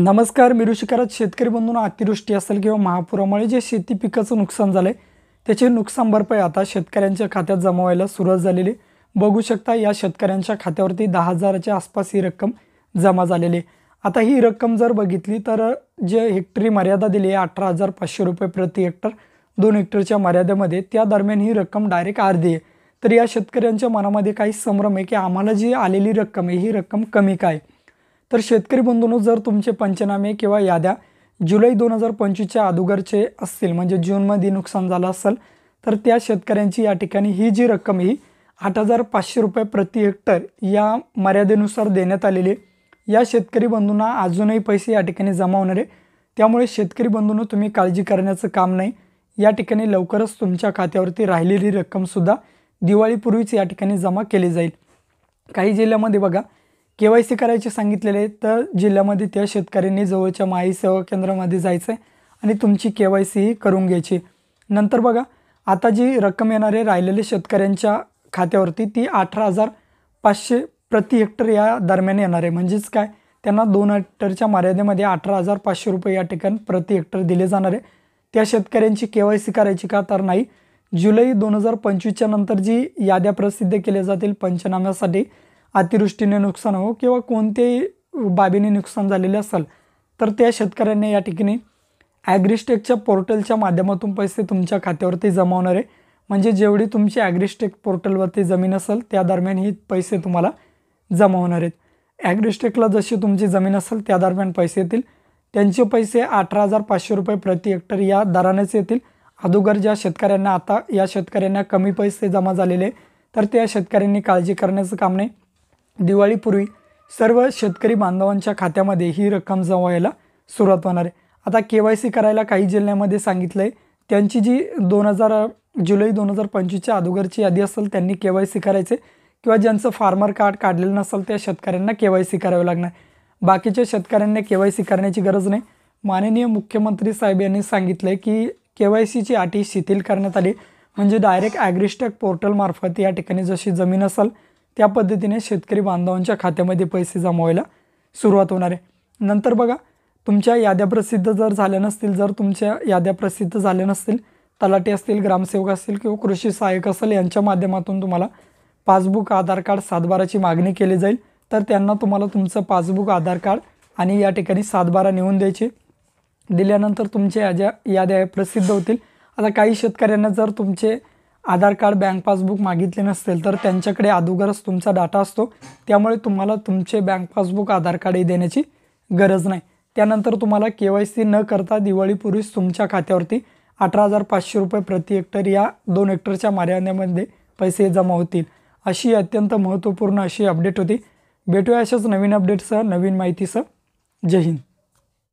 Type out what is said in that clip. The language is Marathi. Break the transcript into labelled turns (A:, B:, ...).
A: नमस्कार. मी ऋषिकरात शेतकरी बंधूंना अतिवृष्टी असेल किंवा महापुरामुळे जे शेती पिकाचं नुकसान झालंय त्याची नुकसान भरपाई आता शेतकऱ्यांच्या खात्यात जमा व्हायला सुरुवात झालेली. बघू शकता या शेतकऱ्यांच्या खात्यावरती 10,000च्या आसपास ही रक्कम जमा झालेली आहे. आता ही रक्कम जर बघितली तर जे हेक्टरी मर्यादा दिली आहे 18,500 रुपये प्रति हेक्टर 2 हेक्टरच्या मर्यादेमध्ये, त्या दरम्यान ही रक्कम डायरेक्ट अर्धी आहे. तर या शेतकऱ्यांच्या मनामध्ये काही संभ्रम आहे की आम्हाला जी आलेली रक्कम आहे ही रक्कम कमी काय. तर शेतकरी बंधूंनो, जर तुमचे पंचनामे किंवा याद्या जुलै 2025च्या अगोदरचे असतील, म्हणजे जूनमध्ये नुकसान झालं असेल, तर त्या शेतकऱ्यांची या ठिकाणी ही जी रक्कम ही 8,500 रुपये प्रति हेक्टर या मर्यादेनुसार देण्यात आलेली आहे. या शेतकरी बंधूंना अजूनही पैसे या ठिकाणी जमा होणार आहे. त्यामुळे शेतकरी बंधूंनो, तुम्ही काळजी करण्याचं काम नाही. या ठिकाणी लवकरच तुमच्या खात्यावरती राहिलेली रक्कमसुद्धा दिवाळीपूर्वीच या ठिकाणी जमा केली जाईल. काही जिल्ह्यामध्ये बघा KYC करायचे सांगितलेले आहे, तर जिल्ह्यामध्ये त्या शेतकऱ्यांनी जवळच्या माई सेवा केंद्रामध्ये जायचं आहे आणि तुमची KYC ही करून घ्यायची. नंतर बघा आता जी रक्कम येणार आहे राहिलेल्या शेतकऱ्यांच्या खात्यावरती ती 18,500 प्रति हेक्टर या दरम्यान येणार आहे. म्हणजेच काय, त्यांना 2 हेक्टरच्या मर्यादेमध्ये 18,500 रुपये या ठिकाणी प्रति हेक्टर दिले जाणार आहे. त्या शेतकऱ्यांची KYC करायची का, तर नाही. जुलै 2025च्या नंतर जी याद्या प्रसिद्ध केल्या जातील पंचनाम्यासाठी, अतिवृष्टीने नुकसान हो किंवा कोणतेही बाबीने नुकसान झालेले असेल, तर त्या शेतकऱ्यांनी या ठिकाणी ॲग्रिस्टेकच्या पोर्टलच्या माध्यमातून पैसे तुमच्या खात्यावरती जमा होणार आहे. म्हणजे जेवढी तुमची ॲग्रिस्टेक पोर्टलवरती जमीन असेल त्या दरम्यान ही पैसे तुम्हाला जमा होणार आहेत. ॲग्रिस्टेकला जशी तुमची जमीन असेल त्या दरम्यान पैसे येतील. त्यांचे पैसे 18,500 रुपये प्रति हेक्टर या दरानेच येतील. अगोदर ज्या शेतकऱ्यांना, आता या शेतकऱ्यांना कमी पैसे जमा झालेले, तर त्या शेतकऱ्यांनी काळजी करण्याचं काम नाही. दिवाळीपूर्वी सर्व शेतकरी बांधवांच्या खात्यामध्ये ही रक्कम जमा व्हायला सुरुवात होणार आहे. आता KYC करायला काही जिल्ह्यामध्ये सांगितलं आहे. त्यांची जी जुलै 2025च्या अगोदरची यादी असेल त्यांनी KYC करायचे, किंवा ज्यांचं फार्मर कार्ड काढलेलं नसेल त्या शेतकऱ्यांना KYC करावं लागणार. बाकीच्या शेतकऱ्यांना KYC करण्याची गरज नाही. माननीय मुख्यमंत्री साहेब यांनी सांगितलं आहे की KYCची अटी शिथिल करण्यात आली. म्हणजे डायरेक्ट ॲग्रिस्टेक पोर्टलमार्फत या ठिकाणी जशी जमीन असेल त्या पद्धतीने शेतकरी बांधवांच्या खात्यामध्ये पैसे जमा व्हायला सुरुवात होणार आहे. नंतर बघा तुमच्या याद्या प्रसिद्ध जर झाल्या नसतील, जर तुमच्या याद्या प्रसिद्ध झाल्या नसतील, तलाठी असतील, ग्रामसेवक असतील किंवा कृषी सहाय्यक असेल, यांच्या माध्यमातून तुम्हाला पासबुक, आधार कार्ड, 7/12ची मागणी केली जाईल. तर त्यांना तुम्हाला तुमचं पासबुक, आधार कार्ड आणि या ठिकाणी 7/12 नेऊन द्यायचे. दिल्यानंतर तुमच्या याद्या प्रसिद्ध होतील. आता काही शेतकऱ्यांना जर तुमचे आधार कार्ड, बँक पासबुक मागितले नसतील, तर त्यांच्याकडे अगोदरच तुमचा डाटा असतो. त्यामुळे तुम्हाला तुमचे बँक पासबुक, आधार कार्डही देण्याची गरज नाही. त्यानंतर तुम्हाला KYC न करता दिवाळीपूर्वीच तुमच्या खात्यावरती 18,500 रुपये प्रति हेक्टर या 2 हेक्टरच्या मर्यादेमध्ये पैसे जमा होतील. अशी अत्यंत महत्त्वपूर्ण अशी अपडेट होती. भेटूया अशाच नवीन अपडेटसह, नवीन माहितीसह. जय हिंद.